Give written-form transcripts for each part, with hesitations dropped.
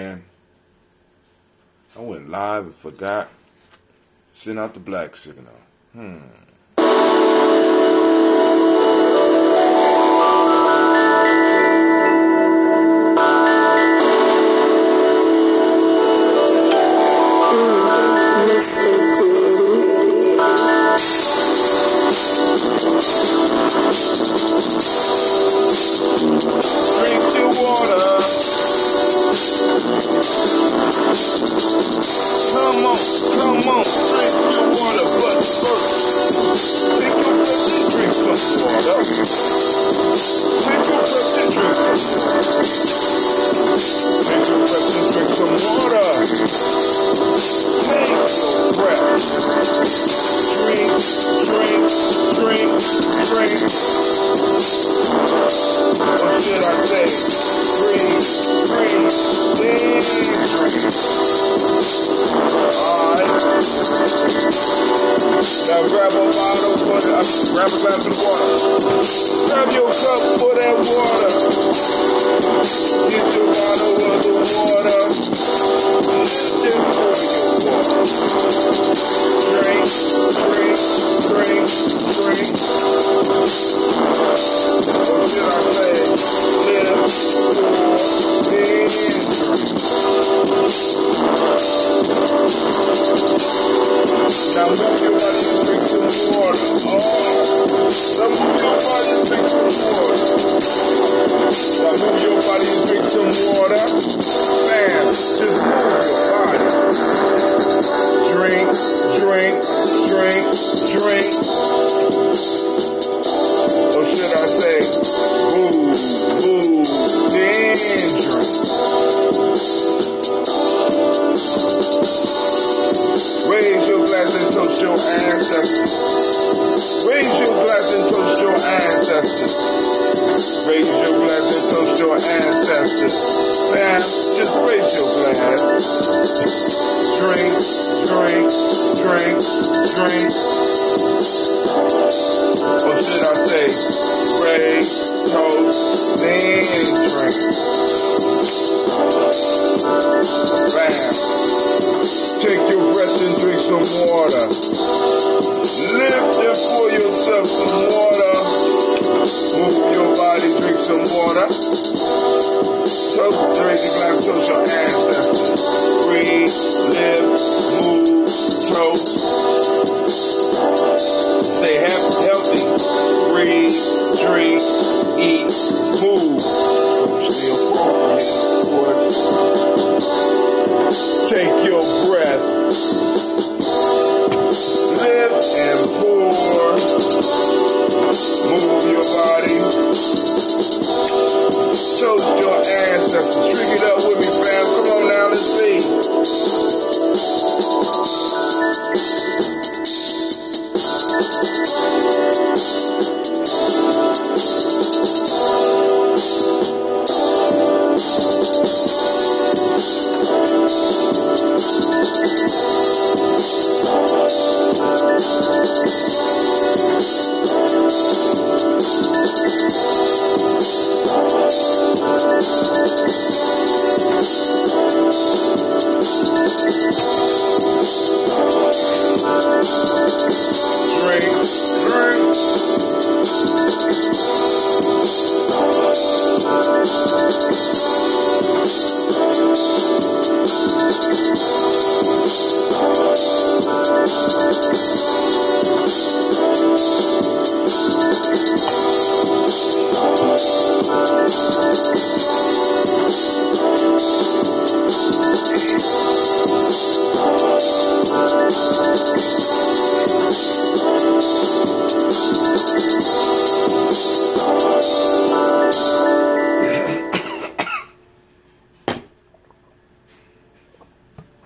And I went live and forgot. Send out the black signal. Drink your water. Come on, drink your water, but first, take your breath and drink some water. Take your breath and drink some water. Take your breath and drink some water. Take your breath. Drink. Or should I say, breathe, then drink. Alright. Now grab a bottle, grab a glass of water. Grab your cup for that water. Get your bottle of the water. Then pour your water. Drink. Or should I say, live, pour, then drink. Now move your body and drink some water. Now move your body and drink some water. Now move your body and drink some water. Man, just move your body. Drink. Or should I say, move, then drink. Raise your glass and toast your ancestors. Raise your glass and toast your ancestors. Raise your glass and toast your ancestors. Man, just raise your glass. Drink. Or should I say, raise, toast, then drink. Bam. Take your breath and drink some water. Lift and pour yourself some water. Move your body, drink some water. Toast, raise your glass, toast your ancestors. Breathe, live, move, toast. Stay healthy. Breathe, drink, eat, move. Stay appropriate, of course. Take your breath. Live and pour. Move your body. Toast your ancestors. Drink it up with me, fam. Come on now, let's see.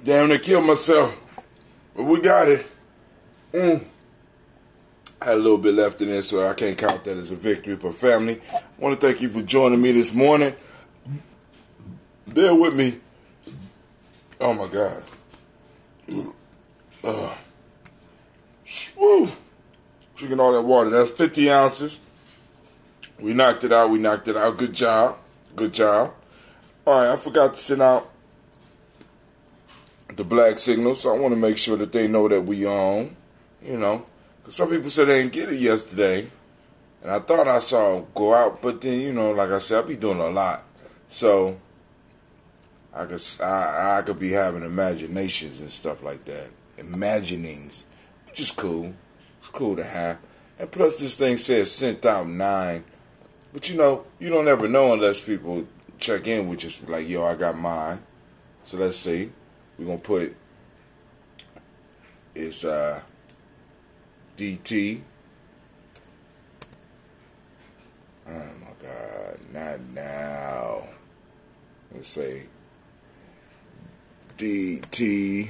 Damn, to kill myself. But we got it. I had a little bit left in there, so I can't count that as a victory. But family, I want to thank you for joining me this morning. Bear with me. Oh my God. Drinking all that water. That's 50 ounces. We knocked it out. Good job. All right, I forgot to send out the black signal, so I want to make sure that they know that we on, you know. Because some people said they didn't get it yesterday, and I thought I saw it go out, but then, you know, like I said, I be doing a lot. So, I could be having imaginations and stuff like that. Imaginings, which is cool. It's cool to have. And plus this thing says sent out 9. But you know, you don't ever know unless people check in with you like, yo, I got mine. So let's see. We're going to put, it's DT. Oh my God, not now. Let's say DT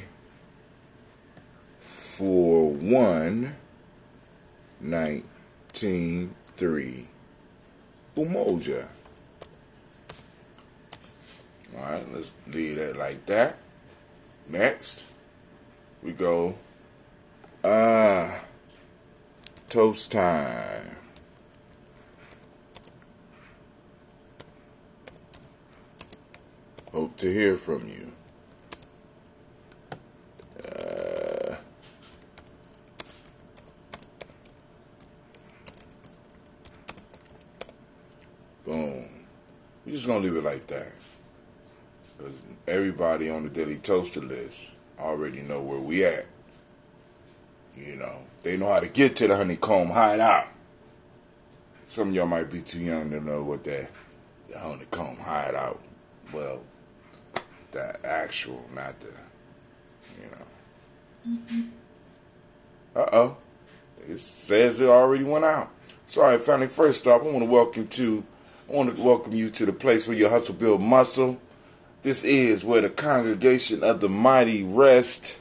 4119.3 Umoja. Alright, let's leave that like that. Next, we go toast time. Hope to hear from you. Boom. We're just going to leave it like that. Because everybody on the Daily Toaster list already know where we at. You know, they know how to get to the honeycomb hideout. Some of y'all might be too young to know what the honeycomb hideout, well, the actual, not the, you know. Uh-oh. It says it already went out. Sorry, family. First off, I want to welcome you to the place where your hustle build muscle. This is where the congregation of the mighty rest.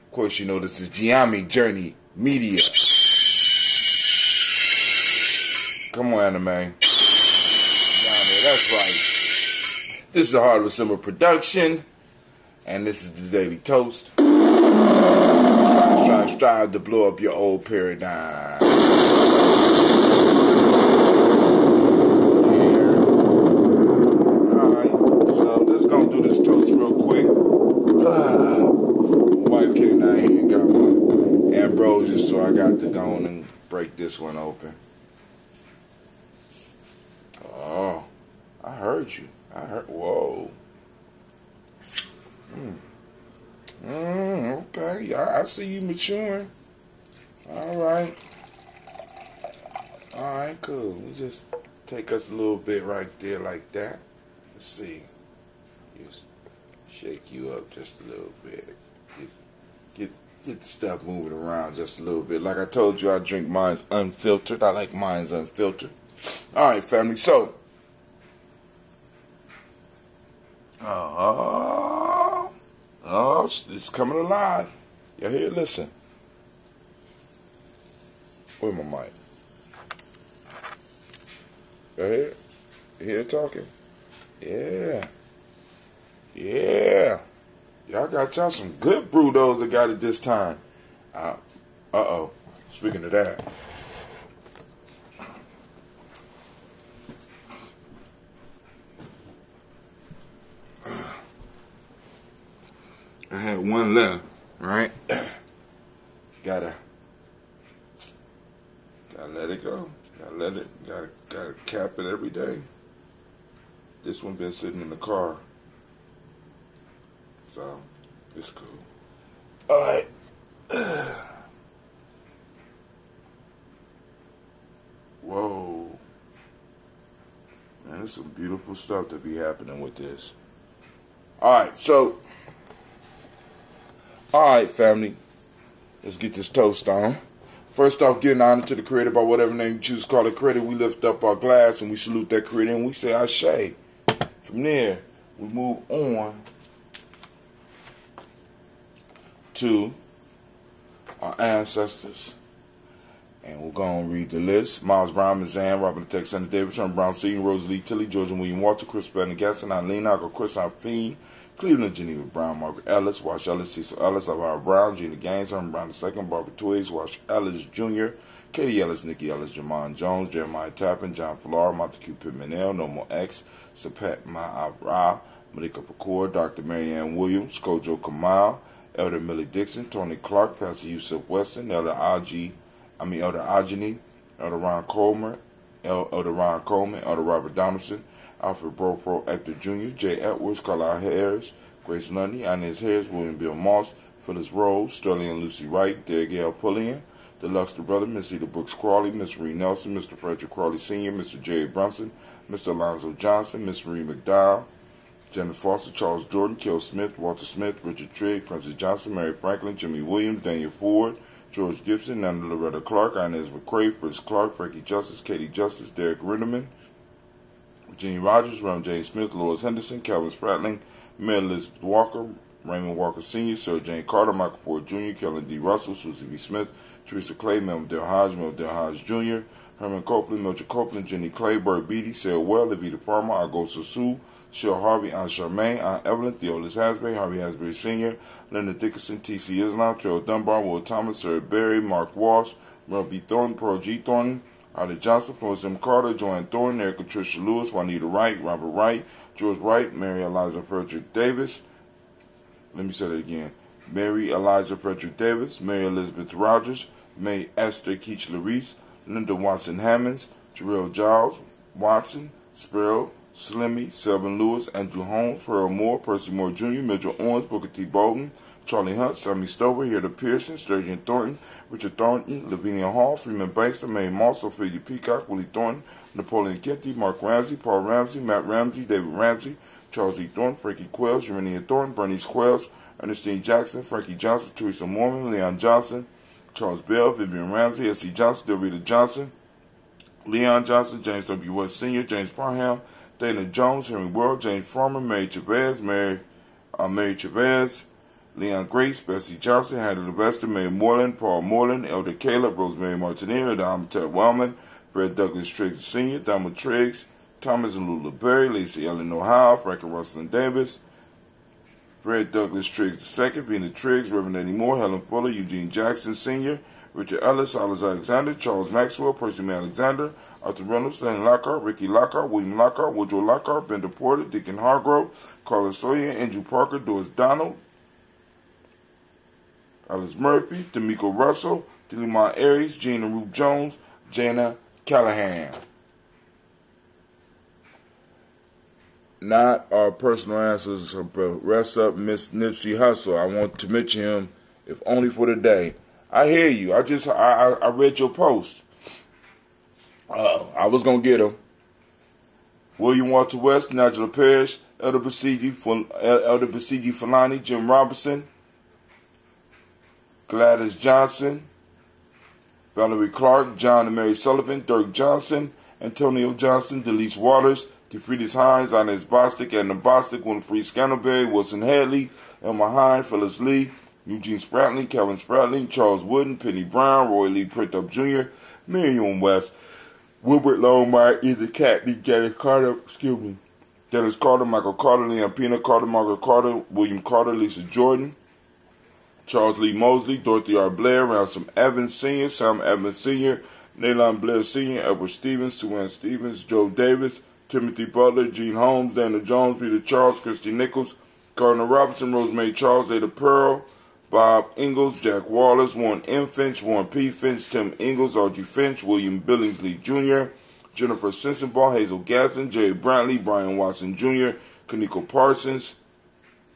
Of course, you know this is Gye-Nyame Journey Media. Come on, Anime. That's right. This is the Heart of a Simmer production, and this is the Daily Toast. Strive to blow up your old paradigm. Do this toast real quick. Wife Kitty not here and got my ambrosia, so I got to go on and break this one open. Oh, I heard you. Whoa. Okay, I see you maturing. All right, cool. We just take us a little bit right there like that. Let's see. Just shake you up just a little bit. Get the stuff moving around just a little bit. Like I told you, I drink mine unfiltered. I like mine unfiltered. All right, family. So, it's coming alive. Y'all hear? Listen. Where's my mic? Y'all hear? You hear it talking? Yeah. Yeah. Y'all got y'all some good brewdos that got it this time. Uh-oh. Speaking of that. I had one left, right? Gotta let it go. Gotta cap it every day. This one been sitting in the car. So, it's cool. Alright. Whoa. Man, there's some beautiful stuff to be happening with this. Alright, so. Alright, family. Let's get this toast on. First off, giving honor to the Creator by whatever name you choose to call it Creator. We lift up our glass and we salute that Creator and we say Ashe. From there, we move on to our ancestors. And we're going to read the list. Miles Brown, Mazan, Robert Tex, Senator David, Sean Brown, Seton, Rosalie, Tilly, Georgia William Walter, Chris Benton, Gaston, Eileen, Uncle Chris, Fiend, Cleveland, Geneva Brown, Margaret Ellis, Wash Ellis, Cecil Ellis, Alvaro Brown, Gina Gaines, Herman Brown II, Barbara Twigs, Wash Ellis Jr., Katie Ellis, Nikki Ellis, Jamon Jones, Jeremiah Tappan, John Fallar, Montague Pittman L, No More X, Sapet Ma'avra, Malika Pakur, Dr. Marianne Williams, Kojo Kamal, Elder Millie Dixon, Tony Clark, Pastor Yusuf Weston, Elder Ajani, Elder Ron Coleman, Elder Robert Donaldson, Alfred Bropro, Hector Jr., Jay Edwards, Carlisle Harris, Grace Lundy, Inez Harris, William Bill Moss, Phyllis Rose, Sterling and Lucy Wright, Derek L. Pullian, the Luxter Brother, Miss Eda Brooks Crawley, Miss Marie Nelson, Mr. Frederick Crawley Sr., Mr. Jerry Brunson, Mr. Alonzo Johnson, Miss Marie McDowell, Jennifer Foster, Charles Jordan, Kel Smith, Walter Smith, Richard Trigg, Francis Johnson, Mary Franklin, Jimmy Williams, Daniel Ford, George Gibson, Nana Loretta Clark, Inez McCrae, Fritz Clark, Frankie Justice, Katie Justice, Derek Rinderman, Virginia Rogers, Ron James Smith, Lois Henderson, Calvin Spratling, Mary Elizabeth Walker, Raymond Walker Sr., Sir Jane Carter, Michael Ford Jr., Kellen D. Russell, Susie V. Smith, Teresa Clay, Melvin Del Hodge Jr., Herman Copeland, Mildred Copeland, Jenny Clay, Bert Beatty, Sarah Well, Levita Farmer, Augusta Sue, Shell Harvey, Aunt Charmaine, Aunt Evelyn, Theolis Hasbury, Harvey Hasbury Sr., Linda Dickinson, T.C. Islam, Terrell Dunbar, Will Thomas, Sarah Berry, Mark Walsh, Merle B. Thornton, Pearl G. Thornton, Holly Johnson, Florence M. Carter, Joanne Thornton, Erica Tricia Lewis, Juanita Wright, Robert Wright, George Wright, Mary Eliza Frederick Davis. Let me say that again. Mary Eliza Frederick Davis, Mary Elizabeth Rogers, May Esther Keachler Reese, Linda Watson Hammonds, Jarrell Giles, Watson, Sparrow, Slimmy, Selvin Lewis, Andrew Holmes, Pearl Moore, Percy Moore Jr., Mitchell Owens, Booker T. Bolton, Charlie Hunt, Sammy Stover, Hilda Pearson, Sturgeon Thornton, Richard Thornton, Lavinia Hall, Freeman Baxter, Mae Moss, Ophelia Peacock, Willie Thornton, Napoleon Kenty, Mark Ramsey, Paul Ramsey, Matt Ramsey, David Ramsey, Charles E. Thornton, Frankie Quells, Urania Thornton, Bernice Quells, Ernestine Jackson, Frankie Johnson, Teresa Mormon, Leon Johnson, Charles Bell, Vivian Ramsey, S.C. Johnson, Delrita Johnson, Leon Johnson, James W. West Sr., James Parham, Dana Jones, Henry World, James Farmer, Mary Chavez, Mary Chavez, Leon Grace, Bessie Johnson, Hattie Levester, Mary Moreland, Paul Moreland, Elder Caleb, Rosemary Martineer, Adam Ted Wellman, Fred Douglas Triggs Sr., Donald Triggs, Thomas and Lula Berry, Lacey Ellen Ohio, Franklin Russell Davis, Fred Douglas Triggs II, Vina Triggs, Reverend Eddie Moore, Helen Fuller, Eugene Jackson Sr., Richard Ellis, Alice Alexander, Charles Maxwell, Percy May Alexander, Arthur Reynolds, Stanley Lockhart, Ricky Lockhart, William Lockhart, Woodrow Lockhart, Bender Porter, Deacon Hargrove, Carla Sawyer, Andrew Parker, Doris Donald, Alice Murphy, D'Amico Russell, Delimont Aries, Gina Ruth Jones, Jana Callahan. Not our personal answers, but rest up Miss Nipsey Hussle. I want to mention him, if only for the day. I hear you. I read your post. I was going to get him. William Walter West, Nigel Parrish, Elder Basiji Fulani, Jim Robinson, Gladys Johnson, Valerie Clark, John and Mary Sullivan, Dirk Johnson, Antonio Johnson, Delise Waters, DeFriedis Hines, Inez Bostic, Edna Bostic, Winfrey Scantleberry, Wilson Hadley, Elma Hine, Phyllis Lee, Eugene Spratling, Calvin Spratling, Charles Wooden, Penny Brown, Roy Lee Printup Jr., Miriam West, Wilbert Longmire, Ethan Catney, Dennis Carter, Michael Carter, Leon Pena Carter, Margaret Carter, William Carter, Lisa Jordan, Charles Lee Mosley, Dorothy R. Blair, Ransom Evans Sr., Sam Evans Sr., Nayland Blair Sr., Edward Stevens, Sue Ann Stevens, Joe Davis, Timothy Butler, Gene Holmes, Dana Jones, Peter Charles, Christy Nichols, Gardner Robinson, Rosemary Charles, Ada Pearl, Bob Ingalls, Jack Wallace, Warren M. Finch, Warren P. Finch, Tim Ingalls, Archie Finch, William Billingsley Jr., Jennifer Sensenbaugh, Hazel Gadsden, Jerry Brantley, Brian Watson Jr., Kaniko Parsons,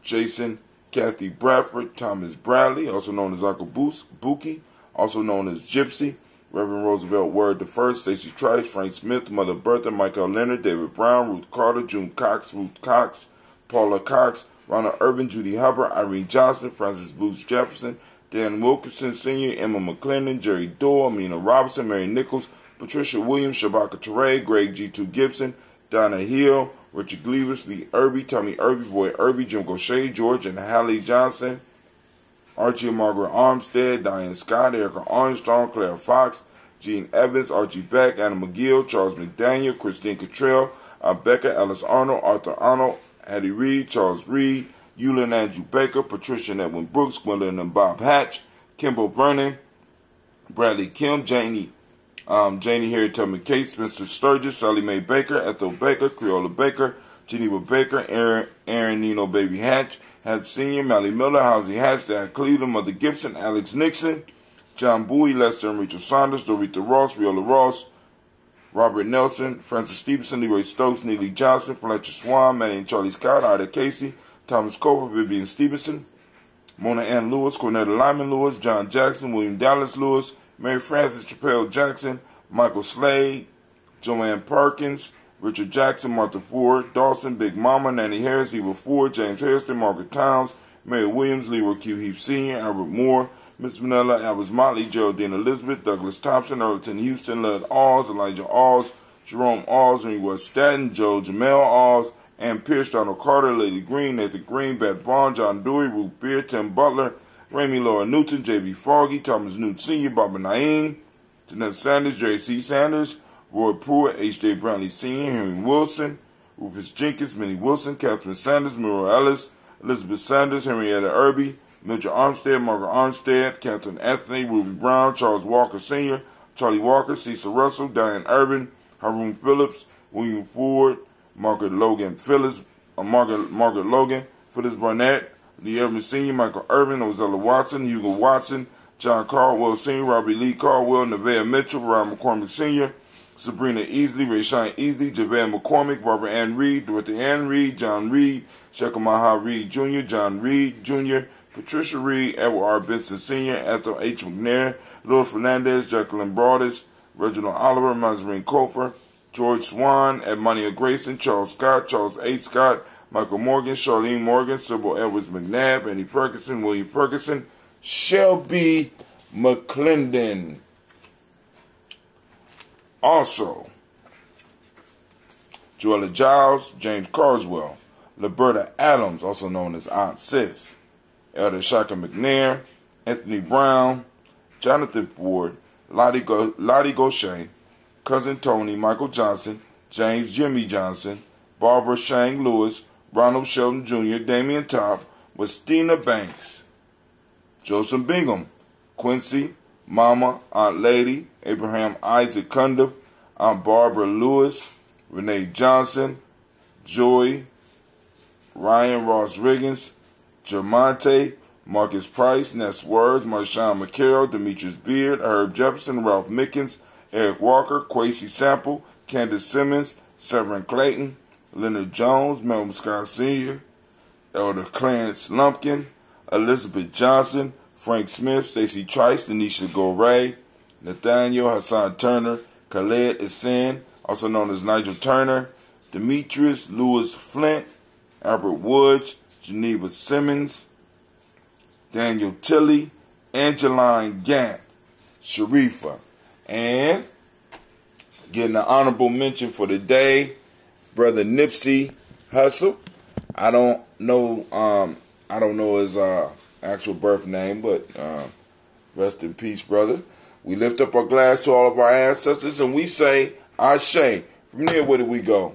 Jason, Kathy Bradford, Thomas Bradley, also known as Uncle Buki, also known as Gypsy, Reverend Roosevelt Word I, Stacey Trice, Frank Smith, Mother Bertha, Michael Leonard, David Brown, Ruth Carter, June Cox, Ruth Cox, Paula Cox, Ronald Urban, Judy Hubbard, Irene Johnson, Francis Booth Jefferson, Dan Wilkinson Sr., Emma McClendon, Jerry Doyle, Amina Robinson, Mary Nichols, Patricia Williams, Shabaka Teray, Greg G2 Gibson, Donna Hill, Richard Gleavis, Lee Irby, Tommy Irby, Boy Irby, Jim Gaucher, George and Hallie Johnson, Archie and Margaret Armstead, Diane Scott, Erica Armstrong, Claire Fox, Gene Evans, Archie Beck, Anna McGill, Charles McDaniel, Christine Cottrell, Becca, Alice Arnold, Arthur Arnold, Hattie Reed, Charles Reed, Eula and Andrew Baker, Patricia and Edwin Brooks, Gwendolyn and Bob Hatch, Kimbo Vernon, Bradley Kim, Janie Harriet Tubman Kate, Spencer Sturgis, Sally Mae Baker, Ethel Baker, Creola Baker, Geneva Baker, Aaron Nino Baby Hatch, Hatch Sr., Mally Miller, Housie Hatch, Dad Cleveland, Mother Gibson, Alex Nixon, John Bowie, Lester and Rachel Saunders, Dorita Ross, Viola Ross, Robert Nelson, Francis Stevenson, Leroy Stokes, Neely Johnson, Fletcher Swan, Manny and Charlie Scott, Ida Casey, Thomas Cover, Vivian Stevenson, Mona Ann Lewis, Cornetta Lyman Lewis, John Jackson, William Dallas Lewis, Mary Frances Chappelle Jackson, Michael Slade, Joanne Perkins, Richard Jackson, Martha Ford, Dawson, Big Mama, Nanny Harris, Eva Ford, James Harrison, Margaret Towns, Mary Williams, Leroy Q. Heath Sr., Albert Moore, Miss Vanilla, Albert Motley, Geraldine Elizabeth, Douglas Thompson, Earlton Houston, Lud Alls, Elijah Alls, Jerome Alls, Henry West Staten, Joe Jamel Alls, Ann Pierce, Donald Carter, Lady Green, Nathan Green, Beth Bond, John Dewey, Ruth Beard, Tim Butler, Ramey Laura Newton, J.B. Foggy, Thomas Newton Sr., Barbara Naeem, Jeanette Sanders, J.C. Sanders, Roy Pruitt, H.J. Brownlee Sr., Henry Wilson, Rufus Jenkins, Minnie Wilson, Catherine Sanders, Muriel Ellis, Elizabeth Sanders, Henrietta Irby, Mildred Armstead, Margaret Armstead, Captain Anthony, Ruby Brown, Charles Walker Sr., Charlie Walker, Cecil Russell, Diane Urban, Haroon Phillips, William Ford, Margaret Logan Phyllis, Margaret Logan, Phyllis Barnett, Lee Urban Sr., Michael Urban, Ozella Watson, Hugo Watson, John Caldwell Sr., Robbie Lee Caldwell, Nevaeh Mitchell, Ryan McCormick Sr., Sabrina Easley, Rayshawn Easley, Javon McCormick, Barbara Ann Reed, Dorothy Ann Reed, John Reed, Shekamaha Reed Jr., John Reed Jr., Patricia Reed, Edward R. Benson Sr., Ethel H. McNair, Louis Fernandez, Jacqueline Broadus, Reginald Oliver, Mazarine Cofer, George Swan, Edmonia Grayson, Charles Scott, Charles H. Scott, Michael Morgan, Charlene Morgan, Sybil Edwards McNabb, Annie Perkinson, William Perkinson, Shelby McClendon. Also, Joella Giles, James Carswell, Liberta Adams, also known as Aunt Sis, Elder Shaka McNair, Anthony Brown, Jonathan Ford, Lottie Gaucher, Cousin Tony, Michael Johnson, James Jimmy Johnson, Barbara Shang Lewis, Ronald Shelton Jr., Damian Top, Westina Banks, Joseph Bingham, Quincy, Mama, Aunt Lady, Abraham Isaac Cundiff, Aunt Barbara Lewis, Renee Johnson, Joy, Ryan Ross Riggins, Jermonte, Marcus Price, Ness Words, Marshawn McCarroll, Demetrius Beard, Herb Jefferson, Ralph Mickens, Eric Walker, Quasi Sample, Candace Simmons, Severin Clayton, Leonard Jones, Melvin Scott Sr., Elder Clarence Lumpkin, Elizabeth Johnson, Frank Smith, Stacey Trice, Denisha Goray, Nathaniel Hassan Turner, Khaled Isen, also known as Nigel Turner, Demetrius Lewis Flint, Albert Woods, Geneva Simmons, Daniel Tilley, Angeline Gant, Sharifa, and getting an honorable mention for the day, Brother Nipsey Hussle. I don't know his actual birth name, but rest in peace, brother. We lift up our glass to all of our ancestors and we say, Ashe. From there, where do we go?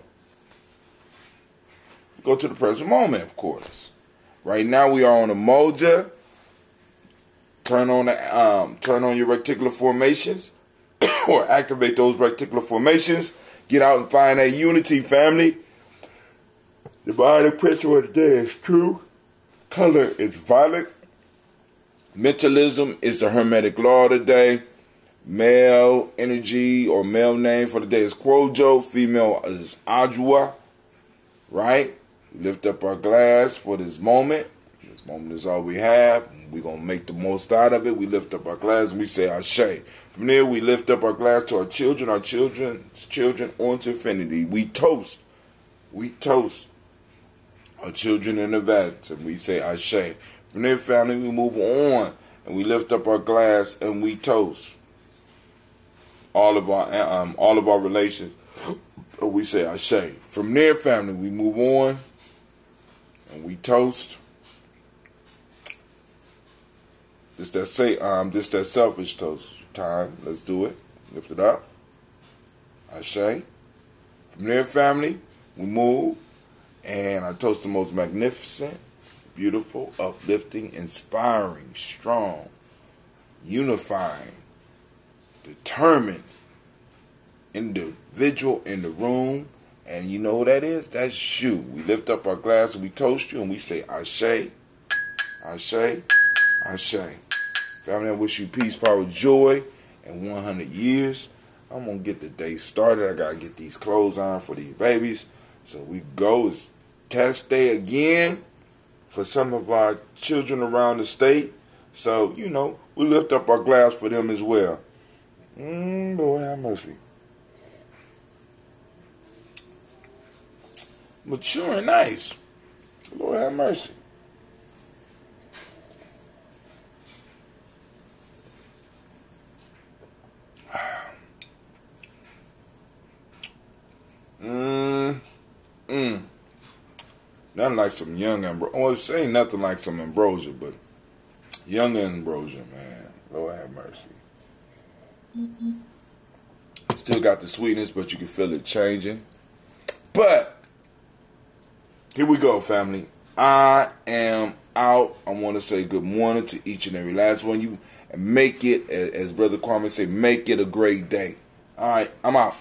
We go to the present moment, of course. Right now, we are on Umoja. Turn on your reticular formations, or activate those reticular formations. Get out and find that unity, family. The body picture of the day is true. Color is violet. Mentalism is the hermetic law of the day. Male energy or male name for the day is Kwojo. Female is Ajua. Right? We lift up our glass for this moment. This moment is all we have. We're going to make the most out of it. We lift up our glass and we say Ashe. From there, we lift up our glass to our children's children onto infinity. We toast our children in advance and we say Ashe. From there, family, we move on and we lift up our glass and we toast all of our relations. We say Ashe. From there, family, we move on and we toast. This that selfish toast time. Let's do it. Lift it up. Ashe. From there, family, we move, and I toast the most magnificent, beautiful, uplifting, inspiring, strong, unifying, determined individual in the room, And you know who that is? That's you. We lift up our glass and we toast you and we say, Ashe, Ashe, Ashe. Family, I wish you peace, power, joy, and 100 years. I'm going to get the day started. I got to get these clothes on for these babies. So we go. It's test day again for some of our children around the state. So, you know, we lift up our glass for them as well. Lord have mercy. Mature and nice. Lord have mercy. Nothing like some young ambrosia. Well, it's ain't nothing like some ambrosia, but young ambrosia, man. Lord have mercy. Still got the sweetness, but you can feel it changing. But here we go, family. I am out. I want to say good morning to each and every last one of you. And make it, as Brother Kwame say, make it a great day. All right, I'm out.